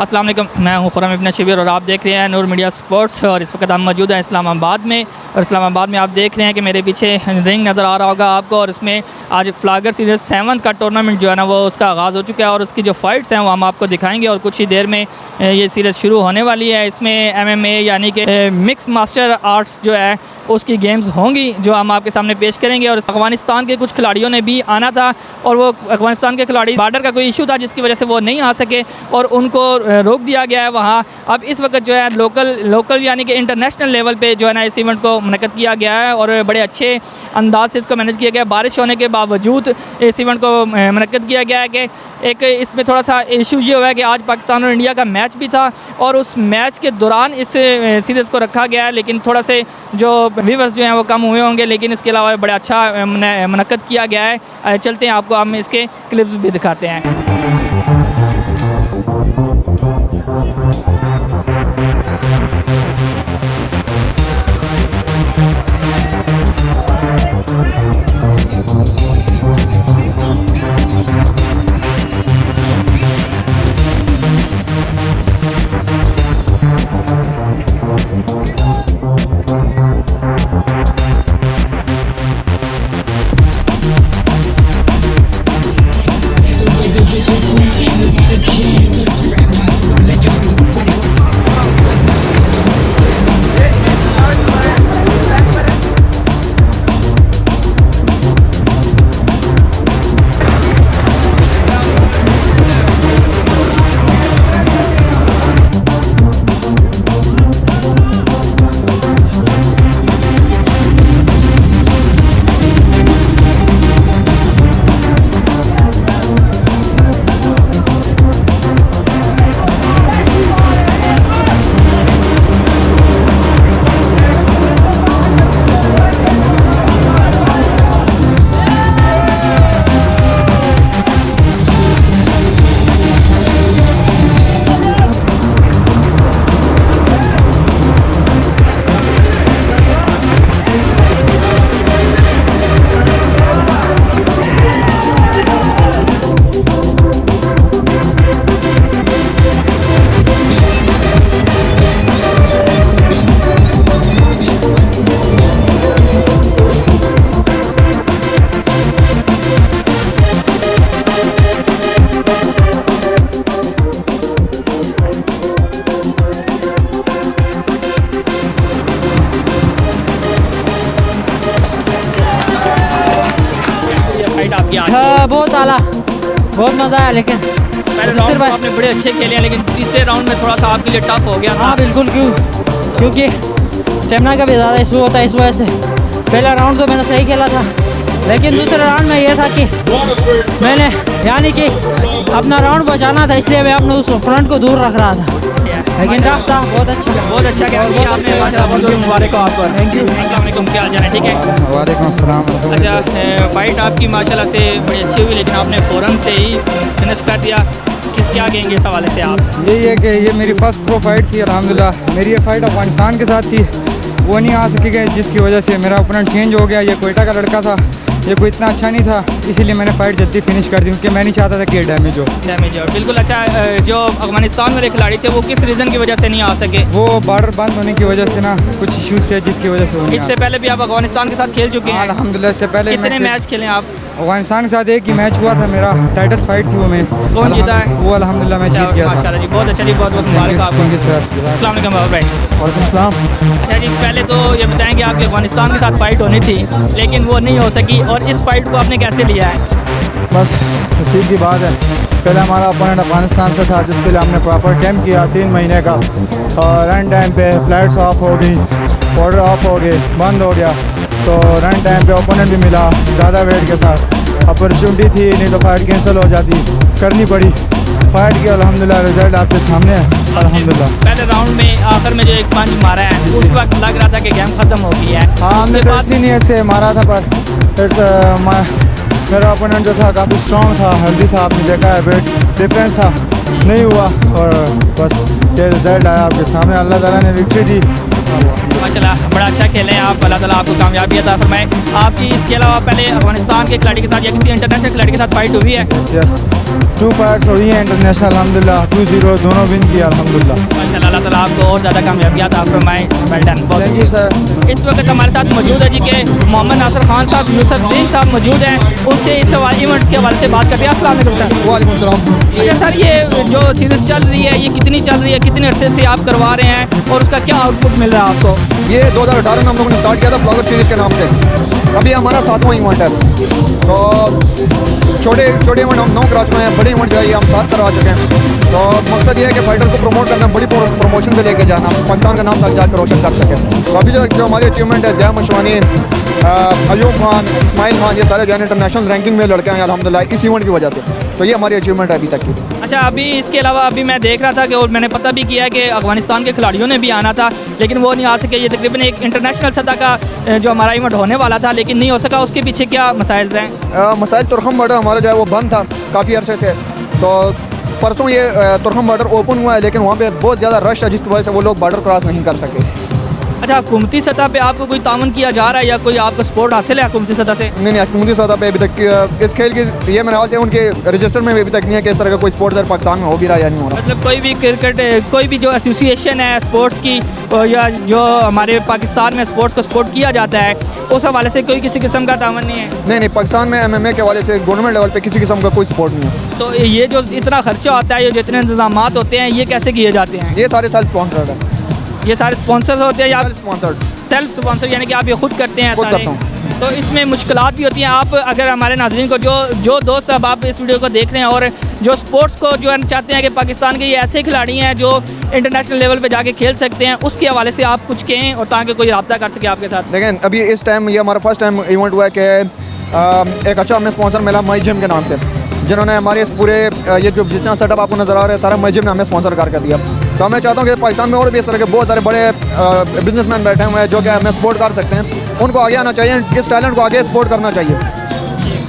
अस्सलाम वालेकुम, मैं हूं खुरम इब्न शबीर और आप देख रहे हैं नूर मीडिया स्पोर्ट्स। और इस वक्त हम मौजूद हैं इस्लामाबाद में। और इस्लामाबाद में आप देख रहे हैं कि मेरे पीछे रिंग नज़र आ रहा होगा आपको। और इसमें आज फ्लागर सीरीज़ 7 का टूर्नामेंट जो है ना वो उसका आगाज़ हो चुका है और उसकी जो फ़ाइट्स हैं वो हम आपको दिखाएंगे। और कुछ ही देर में ये सीरीज़ शुरू होने वाली है। इसमें MMA यानी कि मिक्स मार्शल आर्ट्स जो है उसकी गेम्स होंगी जो हम आपके सामने पेश करेंगे। और अफ़गानिस्तान के कुछ खिलाड़ियों ने भी आना था और वो अफ़गानिस्तान के खिलाड़ी बॉर्डर का कोई इशू था जिसकी वजह से वो नहीं आ सके और उनको रोक दिया गया है वहाँ। अब इस वक्त जो है लोकल यानी कि इंटरनेशनल लेवल पे जो है ना इस इवेंट को मुनक़्क़द किया गया है और बड़े अच्छे अंदाज से इसको मैनेज किया गया है। बारिश होने के बावजूद इस इवेंट को मुनक़्क़द किया गया है कि एक इसमें थोड़ा सा इशू ये हुआ है कि आज पाकिस्तान और इंडिया का मैच भी था और उस मैच के दौरान इस सीरीज़ को रखा गया है। लेकिन थोड़ा से जो व्यूअर्स जो हैं वो कम हुए होंगे, लेकिन इसके अलावा बड़ा अच्छा मुनक़्क़द किया गया है। चलते हैं, आपको हम इसके क्लिप्स भी दिखाते हैं। हाँ, बहुत आला, बहुत मज़ा आया। लेकिन पहले राउंड आपने बड़े अच्छे खेले हैं, लेकिन तीसरे राउंड में थोड़ा सा आपके लिए टफ हो गया। हाँ बिल्कुल, क्योंकि स्टेमिना का भी ज़्यादा इशू होता है इस वजह से। पहला राउंड तो मैंने सही खेला था, लेकिन दूसरे राउंड में यह था कि मैंने यानी कि अपना राउंड बचाना था, इसलिए मैं अपने उस फ्रंट को दूर रख रहा था। लेकिन टफ था, बहुत अच्छा किया आपने। मुबारक हो आपको। Thank you. अस्सलाम, क्या हाल है? ठीक है, वालेकुम अस्सलाम। अच्छा, फाइट आपकी माशाल्लाह से बड़ी अच्छी हुई, लेकिन आपने फ़ौरन से ही फिनिश कर दिया। क्या कहेंगे इस हवाले से आप? यही है कि ये मेरी फर्स्ट प्रो फाइट थी अल्हम्दुलिल्लाह। मेरी ये फ़ाइट अफ़गानिस्तान के साथ थी, वो नहीं आ सकी गए जिसकी वजह से मेरा ओपोनेंट चेंज हो गया। ये कोयटा का लड़का था, ये कोई इतना अच्छा नहीं था, इसीलिए मैंने फ़ाइट जल्दी फिनिश कर दी क्योंकि मैं नहीं चाहता था कि ये डैमेज हो। बिल्कुल। अच्छा, जो अफ़गानिस्तान वाले खिलाड़ी थे वो किस रीज़न की वजह से नहीं आ सके? वो बॉर्डर बंद होने की वजह से ना कुछ इश्यूज़ थे जिसकी वजह से। इससे पहले भी आप अफ़गानिस्तान के साथ खेल चुके हैं? अल्हम्दुलिल्लाह। इससे पहले कितने मैच खेले आप? अफ़गानिस्तान के साथ एक ही मैच हुआ था मेरा, टाइटल फाइट थी वो। में कौन जीता है? वो अल्हम्दुलिल्लाह मैं जीत गया था। माशाल्लाह जी, बहुत अच्छा जी, बहुत बहुत मुबारक आपको। Thank you sir. अस्सलाम वालेकुम बाबा भाई। वालेकुम अस्सलाम। अच्छा जी, पहले तो ये बताएं कि आपकी अफ़गानिस्तान के साथ फ़ाइट होनी थी लेकिन वो नहीं हो सकी, और इस फाइट को आपने कैसे लिया है? बस नसीब की बात है। पहले हमारा अपोनेंट अफगानिस्तान से था जिसके लिए हमने प्रॉपर कैंप किया 3 महीने का, और रन टाइम पे फ्लाइट्स ऑफ हो गई, बॉर्डर ऑफ हो गए, बंद हो गया, तो रन टाइम पे ओपोनेंट भी मिला ज़्यादा वेट के साथ। अपॉर्चुनिटी थी, नहीं तो फाइट कैंसिल हो जाती, करनी पड़ी। फाइट किया अल्हम्दुलिल्लाह, रिजल्ट आपके सामने है अल्हम्दुलिल्लाह। पहले राउंड में आखिर में जो एक पंच मारा है उस वक्त लग रहा था कि गेम ख़त्म हो गई है। हाँ, हमने उसके बाद इसी नीयत से मारा था, पर मेरा ओपोनेंट जो था काफ़ी स्ट्रॉन्ग था, हेल्दी था, आपने देखा है, वेट डिफरेंस था, नहीं हुआ और बस ये रिजल्ट आया आपके सामने। अल्लाह ताला ने विक्ट्री दी। माशाल्लाह बड़ा अच्छा खेले हैं आप, अल्लाह ताला आपको कामयाबी अता फरमाए। आपकी इसके अलावा पहले अफगानिस्तान के खिलाड़ी के साथ या किसी इंटरनेशनल खिलाड़ी के साथ फाइट हुई है? यस, 2 फाइट्स हुई हैं इंटरनेशनल अल्हम्दुलिल्लाह, 2-0 दोनों विन किया अल्हम्दुलिल्लाह। माशाल्लाह, अल्लाह ताला आपको और ज़्यादा कामयाबी अता फरमाए। वेल डन, बहुत थैंक यू सर। इस वक्त हमारे साथ मौजूद है जी के मोहम्मद नासिर खान साहब, यूसुफ जी साहब मौजूद हैं, उनसे इस इवेंट के हवाले से बात करते हैं। अस्सलाम वालेकुम सर। वालेकुम सलाम। अच्छा सर, ये जो सीरीज़ चल रही है ये कितनी चल रही है, कितने अरसे से आप करवा रहे हैं और उसका क्या आउटपुट मिल रहा है आपको? ये 2018 में हम लोगों ने स्टार्ट किया था फ्लावर सीरीज़ के नाम से। अभी हमारा 7वां इवेंट है। तो छोटे इवेंट हम 9 करा चुके हैं, बड़े इवेंट जो है ये हम 7 करवा चुके हैं। तो मकसद ये है कि फाइटर को प्रमोट करना, बड़ी प्रमोशन पे लेके जाना, पाकिस्तान का नाम तक जाकर रोशन कर सके। तो अभी जो हमारी अचीवमेंट है, जया मशवानी, अयूब खान, इस्माइल खान, ये सारे जो है इंटरनेशनल रैंकिंग में लड़के हैं अल्हम्दुलिल्लाह इस इवेंट की वजह से। तो ये हमारी अचीवमेंट है अभी तक की। अच्छा, अभी इसके अलावा अभी मैं देख रहा था कि और मैंने पता भी किया है कि अफगानिस्तान के खिलाड़ियों ने भी आना था लेकिन वो नहीं आ सके। ये तकरीबन एक इंटरनेशनल सतह का जो हमारा इवेंट होने वाला था लेकिन नहीं हो सका, उसके पीछे क्या मसाइल हैं? मसाइल तुरखम बॉर्डर हमारा जो है वो बंद था काफ़ी अरसे से। तो परसों ये तुरखम बॉर्डर ओपन हुआ है, लेकिन वहाँ पे बहुत ज़्यादा रश है जिसकी वजह से वो लोग बॉर्डर क्रॉस नहीं कर सके। अच्छा, हुकूमती सतह पे आपको कोई तावन किया जा रहा है या कोई आपको सपोर्ट हासिल है हुकूमती सतह से? नहीं, हुकूमती सतह पे अभी तक इस खेल की ये मेरे ख्याल से उनके रजिस्टर में भी अभी तक नहीं है कि इस तरह का कोई स्पोर्ट्स पाकिस्तान में हो भी रहा है या नहीं हो रहा। मतलब कोई भी क्रिकेट, कोई भी जो एसोसिएशन है स्पोर्ट्स की या जो हमारे पाकिस्तान में स्पोर्ट्स को सपोर्ट किया जाता है उस हवाले से कोई किसी किस्म का तावन नहीं है? नहीं, पाकिस्तान में MMA के हवाले से गवर्नमेंट लेवल पे किसी किस्म का कोई सपोर्ट नहीं है। तो ये जो इतना खर्चा होता है, ये जो इतने इंतजाम होते हैं, ये कैसे किए जाते हैं? ये सारे सेल्फ स्पॉन्सर्ड है। ये सारे स्पॉन्सर्स होते हैं या सेल्फ स्पॉन्सर यानी कि आप ये खुद करते हैं खुद सारे? करता हूँ। तो इसमें मुश्किलात भी होती हैं। आप अगर हमारे नाज़रीन को जो दोस्त अब आप इस वीडियो को देख रहे हैं और जो स्पोर्ट्स को जो है चाहते हैं कि पाकिस्तान के ये ऐसे खिलाड़ी हैं जो इंटरनेशनल लेवल पे जाके खेल सकते हैं, उसके हवाले से आप कुछ कहें और ताकि कोई रब्ता कर सके आपके साथ। देखें, अभी इस टाइम ये हमारा फर्स्ट टाइम इवेंट हुआ है कि एक अच्छा हमें स्पॉन्सर मिला माई जिम के नाम से, जिन्होंने हमारे इस पूरे ये जो जितना सेटअप आपको नज़र आ रहा है सारा माई जिम ने हमें स्पॉन्सर करके दिया। तो मैं चाहता हूँ कि पाकिस्तान में और भी इस तरह के बहुत सारे बड़े बिजनेसमैन बैठे हुए हैं जो कि हमें सपोर्ट कर सकते हैं। उनको आगे आना चाहिए, इस टैलेंट को आगे सपोर्ट करना चाहिए।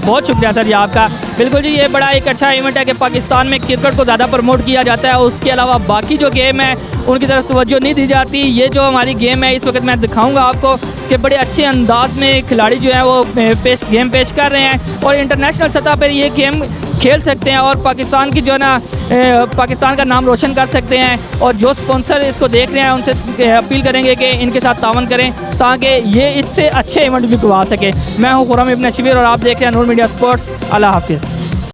बहुत शुक्रिया सर जी आपका। बिल्कुल जी, ये बड़ा एक अच्छा इवेंट है कि पाकिस्तान में क्रिकेट को ज़्यादा प्रमोट किया जाता है, उसके अलावा बाकी जो गेम है उनकी तरफ तवज्जो नहीं दी जाती। ये जो हमारी गेम है इस वक्त मैं दिखाऊंगा आपको कि बड़े अच्छे अंदाज में खिलाड़ी जो है वो गेम पेश कर रहे हैं और इंटरनेशनल सतह पर ये गेम खेल सकते हैं और पाकिस्तान की जो है ना पाकिस्तान का नाम रोशन कर सकते हैं। और जो स्पॉन्सर इसको देख रहे हैं उनसे अपील करेंगे कि इनके साथ तावन करें ताकि ये इससे अच्छे इवेंट भी करवा सके। मैं हूँ खुर्रम इब्न शबीर और आप देख रहे हैं नूर मीडिया स्पोर्ट्स। अल्लाह हाफिज़।